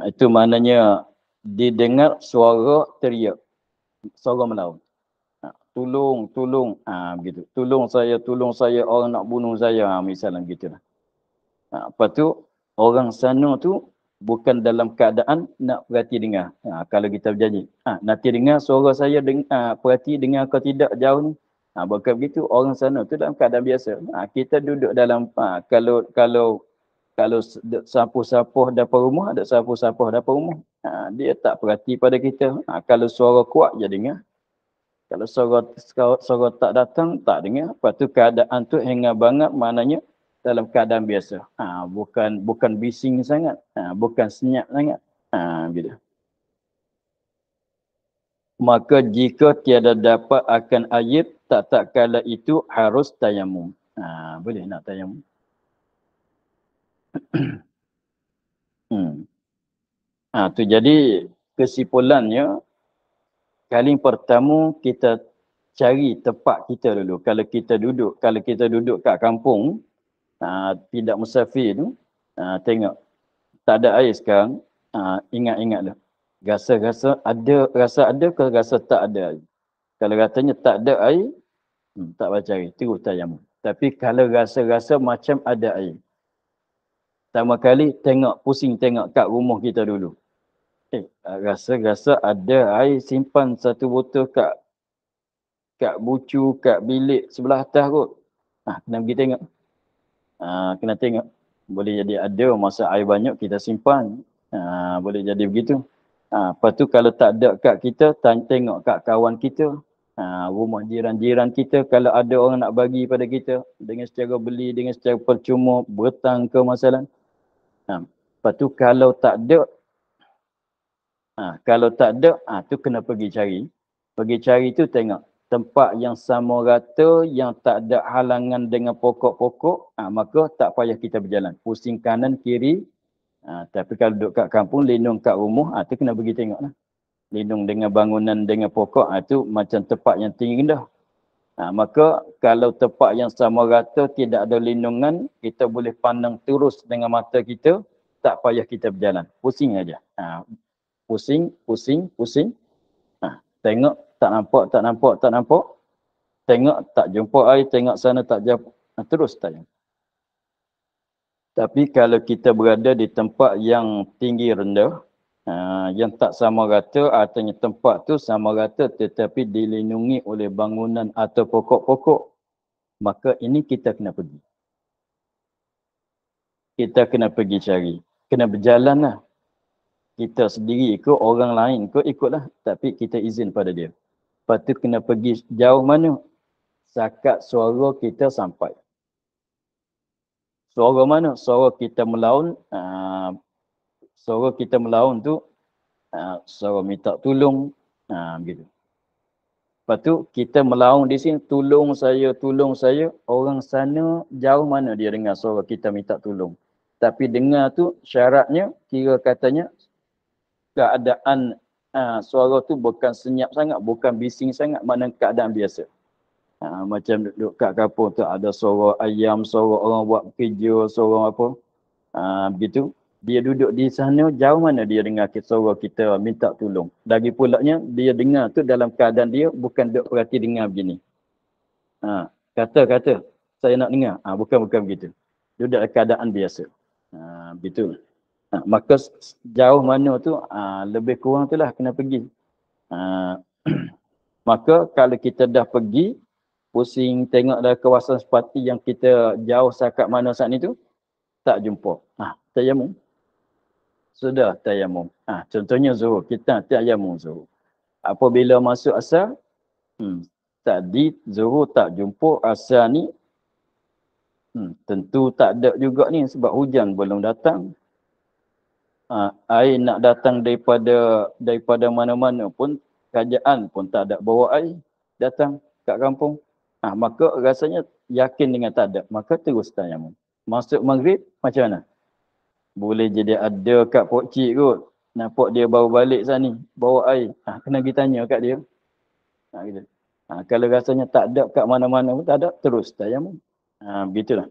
Itu maknanya didengar suara teriak. Suara melaung. Tolong. Begitu. Tolong saya, orang nak bunuh saya. Misalnya begitulah. Lepas tu, orang sana tu bukan dalam keadaan nak perhati dengar. Kalau kita berjanji. Nanti dengar suara saya, perhati dengar atau tidak jauh ni. Bukan begitu. Orang sana tu dalam keadaan biasa. Kita duduk dalam, kalau sapu-sapuh dapur rumah, ada sapu-sapuh dapur rumah. Dia tak perhati pada kita. Kalau suara kuat, dia dengar. Kalau suara tak datang, tak dengar. Lepas tu keadaan tu hangat banget, maknanya dalam keadaan biasa. Bukan bising sangat. Bukan senyap sangat. Gitu. Maka jika tiada dapat akan air, tak kala itu harus tayamum. Boleh nak tayamum? Tu jadi kesimpulannya, kali pertama kita cari tempat kita dulu. Kalau kita duduk kat kampung, tidak musafir tu, tengok tak ada air sekarang, ingat-ingatlah. Rasa ada ke rasa tak ada air? Kalau katanya tak ada air, tak baca air, terus tayamum. Tapi kalau rasa macam ada air, pertama kali pusing tengok kat rumah kita dulu. Rasa ada air, simpan satu botol kat bucu, kat bilik sebelah atas kot. Kena pergi tengok. Kena tengok. Boleh jadi ada masa air banyak kita simpan. Boleh jadi begitu. Lepas tu kalau tak ada kat kita, tengok kat kawan kita. Rumah jiran-jiran kita, kalau ada orang nak bagi pada kita dengan secara beli, dengan secara percuma, bertang ke masalah. Lepas tu kalau tak ada, tu kena pergi cari. Pergi cari tu tengok tempat yang sama rata, yang tak ada halangan dengan pokok-pokok, maka tak payah kita berjalan. Pusing kanan kiri, Tapi kalau duduk kat kampung, lindung kat rumah, tu kena pergi tengok lah. Lindung dengan bangunan, dengan pokok, tu macam tempat yang tinggi rendah. Maka kalau tempat yang sama rata tidak ada lindungan, kita boleh pandang terus dengan mata kita, tak payah kita berjalan. Pusing aja. Pusing, pusing, pusing. Tengok, tak nampak, tak nampak, tak nampak. Tengok, tak jumpa air, tengok sana, tak jumpa. Terus tanya. Tapi kalau kita berada di tempat yang tinggi rendah, yang tak sama rata, artinya tempat tu sama rata tetapi dilindungi oleh bangunan atau pokok-pokok, maka ini kita kena pergi. Kita kena pergi cari. Kena berjalan lah. Kita sendiri ke, orang lain ke, ikutlah. Tapi kita izin pada dia. Lepas tu kena pergi jauh mana? Sakat suara kita sampai. Suara mana? Suara kita melaun. Suara kita melaun tu, suara minta tolong. Begitu. Lepas tu kita melaun di sini, tolong saya, tolong saya. Orang sana jauh mana dia dengar suara kita minta tolong. Tapi dengar tu syaratnya, kira katanya, keadaan suara tu bukan senyap sangat, bukan bising sangat, mana keadaan biasa. Macam duduk kat kampung tu ada suara ayam, suara orang buat kerja, suara apa. Begitu. Dia duduk di sana, jauh mana dia dengar suara kita minta tolong. Lagi pulaknya, dia dengar tu dalam keadaan dia bukan duduk perhati dengar begini. Kata, saya nak dengar. Bukan begitu. Duduk dalam keadaan biasa. Begitu. Maka jauh mana tu, lebih kurang tu lah kena pergi. Maka kalau kita dah pergi, pusing tengok dah kawasan seperti yang kita jauh sakat mana saat ni tu, tak jumpa. Tayamum. Sudah tayamum. Contohnya zuhur. Kita tayamum zuhur. Apabila masuk asar, tadi zuhur tak jumpa, asar ni, tentu tak ada juga ni sebab hujan belum datang. Air nak datang daripada mana-mana pun, kerajaan pun tak ada bawa air datang kat kampung. Maka rasanya yakin dengan tak ada. Maka terus tayamum. Masuk maghrib macam mana? Boleh jadi ada kat Pok Cik kot. Nampak dia baru balik sana ni. Bawa air. Kena pergi tanya kat dia. Gitu. Kalau rasanya tak ada kat mana-mana pun tak ada, terus tayamum. Begitulah.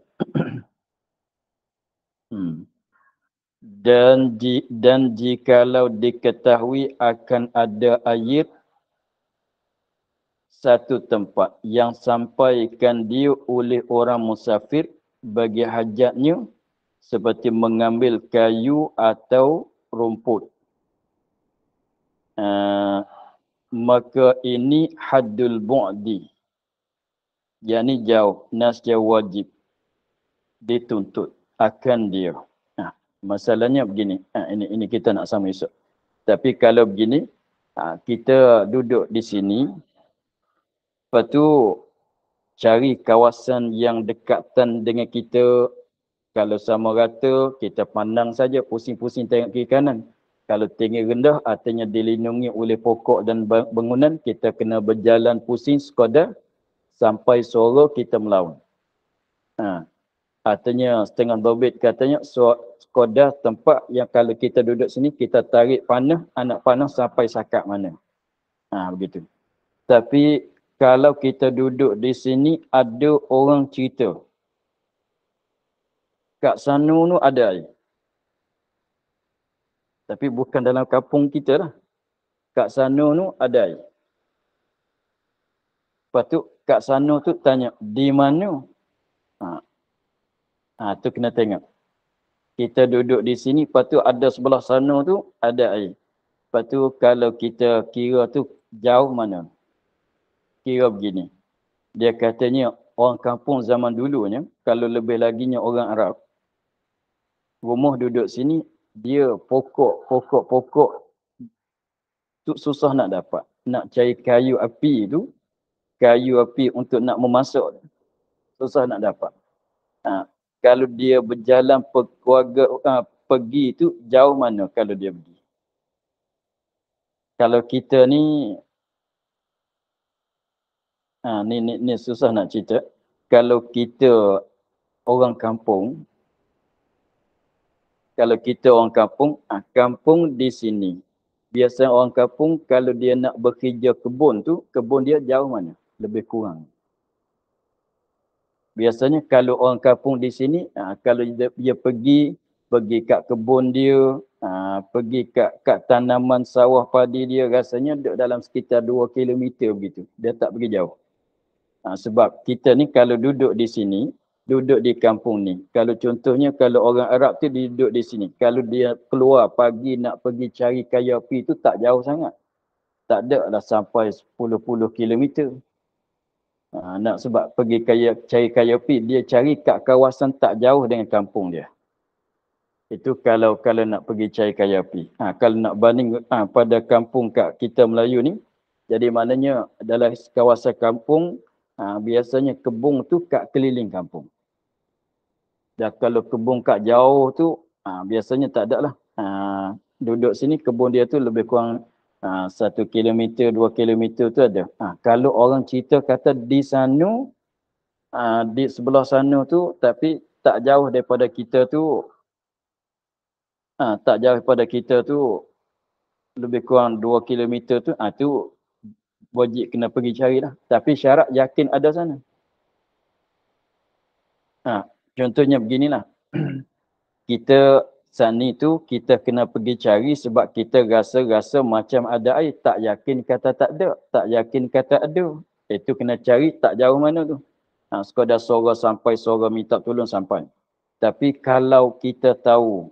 Dan jikalau diketahui akan ada air satu tempat yang sampaikan dia oleh orang musafir bagi hajatnya seperti mengambil kayu atau rumput, maka ini haddul bu'di, yakni jauh, nasya wajib dituntut akan dia. Masalahnya begini, ini kita nak sama esok. Tapi kalau begini, kita duduk di sini, lepas tu cari kawasan yang dekatan dengan kita. Kalau sama rata, kita pandang saja, pusing-pusing tengok kiri kanan. Kalau tinggi rendah, artinya dilindungi oleh pokok dan bangunan, kita kena berjalan pusing sekadar sampai suara kita melawan. Artinya setengah dobit katanya, sekadar tempat yang kalau kita duduk sini, kita tarik panah, anak panah sampai sakat mana. Begitu. Tapi kalau kita duduk di sini, ada orang cerita. Kat sana tu ada air. Tapi bukan dalam kampung kita lah. Kat sana tu ada air. Lepas tu kat sana tu tanya, di mana? Tu kena tengok. Kita duduk di sini, lepas tu ada sebelah sana tu ada air. Lepas tu kalau kita kira tu jauh mana? Kira begini. Dia katanya orang kampung zaman dulunya, kalau lebih laginya orang Arab, rumah duduk sini, dia pokok tu susah nak dapat. Nak cari kayu api untuk nak memasak, susah nak dapat. Kalau dia berjalan pergi tu jauh mana kalau dia pergi. Kalau kita ni, ni susah nak cerita. Kalau kita orang kampung, kalau kita orang kampung, kampung di sini. Biasa orang kampung kalau dia nak bekerja kebun tu, kebun dia jauh mana? Lebih kurang. Biasanya kalau orang kampung di sini, kalau dia pergi kat kebun dia, pergi kat tanaman sawah padi dia, rasanya duduk dalam sekitar 2 km begitu. Dia tak pergi jauh. Sebab kita ni kalau duduk di sini, duduk di kampung ni. Kalau contohnya kalau orang Arab tu dia duduk di sini. Kalau dia keluar pagi nak pergi cari kayu api tu tak jauh sangat. Tak ada lah sampai 10 kilometer. Nak sebab pergi cari kayu api, dia cari kat kawasan tak jauh dengan kampung dia. Itu kalau nak pergi cari kayu api. Kalau nak banding pada kampung kat kita Melayu ni, jadi maknanya dalam kawasan kampung, biasanya kebun tu kat keliling kampung. Dan kalau kebun kat jauh tu, biasanya tak ada lah. Duduk sini kebun dia tu lebih kurang 1 kilometer, 2 kilometer tu ada. Kalau orang cerita kata di sana, di sebelah sana tu, tapi tak jauh daripada kita tu, lebih kurang 2 kilometer tu, tu wajib kena pergi cari lah. Tapi syarat yakin ada sana. Contohnya beginilah. Kita sani tu kita kena pergi cari sebab kita rasa macam ada air. Tak yakin kata tak ada. Tak yakin kata ada. Itu kena cari tak jauh mana tu. Sekadar suara sampai, suara minta tolong sampai. Tapi kalau kita tahu,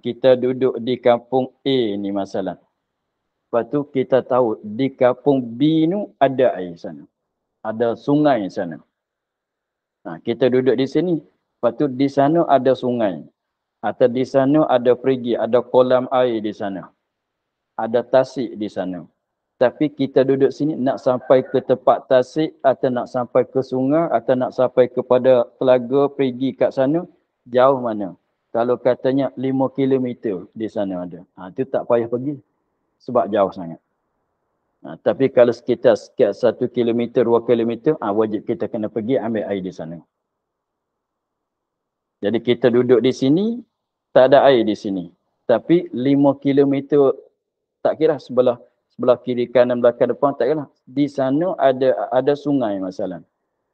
kita duduk di kampung A ni masalah. Lepas tu kita tahu di kampung B ni ada air sana. Ada sungai sana. Kita duduk di sini. Lepas tu di sana ada sungai. Atau di sana ada perigi, ada kolam air di sana. Ada tasik di sana. Tapi kita duduk sini nak sampai ke tempat tasik atau nak sampai ke sungai atau nak sampai kepada telaga perigi kat sana, jauh mana? Kalau katanya 5 km di sana ada. Itu tak payah pergi. Sebab jauh sangat. Tapi kalau sekitar 1 km, 2 km, wajib kita kena pergi ambil air di sana. Jadi kita duduk di sini, tak ada air di sini. Tapi 5 km, tak kira sebelah kiri, kanan, belakang, depan, tak kira. Di sana ada sungai masalah.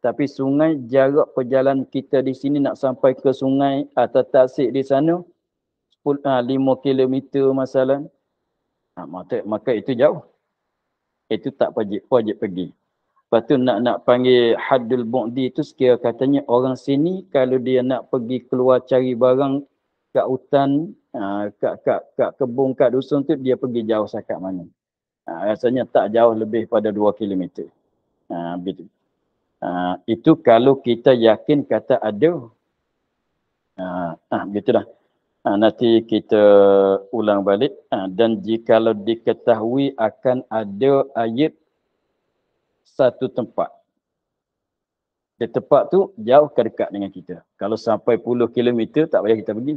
Tapi sungai, jarak perjalanan kita di sini nak sampai ke sungai atau tasik di sana, 5 km masalah. Maka itu jauh. Itu tak wajib pergi. Lepas tu nak panggil haddul bu'di tu sekira katanya orang sini kalau dia nak pergi keluar cari barang kat hutan, kat kebun, kat dusun tu dia pergi jauh sangat mana. Rasanya tak jauh lebih pada 2 km. Begitu. Itu kalau kita yakin kata ada. Begitulah. Nanti kita ulang balik. Dan jikalau diketahui akan ada ayat satu tempat. Di tempat tu jauh ke dekat dengan kita. Kalau sampai puluh kilometer tak payah kita pergi.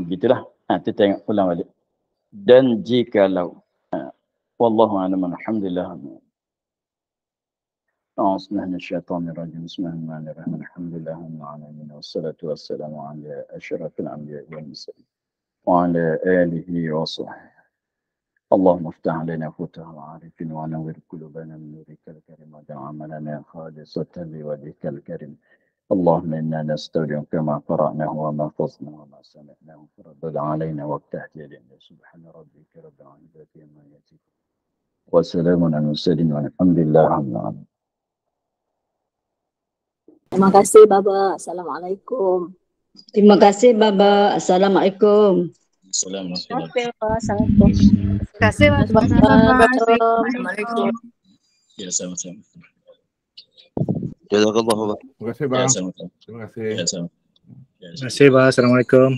Begitulah. Kita tengok ulang balik. Dan jikalau. Wallahu a'lam. Alhamdulillah. Bismillahirrahmanirrahim. Bismillahirrahmanirrahim. Alhamdulillahirrahmanirrahim. Wassalatu wassalamu ala asyrafil anbiya'i wal mursalin. Wa ala alihi wa sahbihi. اللهم افتح علينا فتح العارفين ونور قلوبنا من نورك الكريم واجعل عملنا خالصة لوجهك الكريم. اللهم إنا نستودعك ما قرأناه وما حفظناه وما سمعناه فردد علينا وافتح يدينا. سبحان ربك رب العزة عما يصفون وسلام على المرسلين والحمد لله رب العالمين. Terima kasih Baba. Assalamualaikum. Terima kasih Baba. Assalamualaikum. Assalamualaikum. Terima kasih Baba. Assalamualaikum. Ya, sama-sama. Jazakallah. Terima kasih bang. Terima kasih. Terima kasih. Terima kasih bang. Assalamualaikum.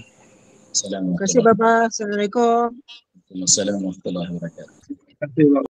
Assalamualaikum. Terima kasih Baba. Assalamualaikum. Waalaikumsalam warahmatullahi wabarakatuh. Terima kasih bang.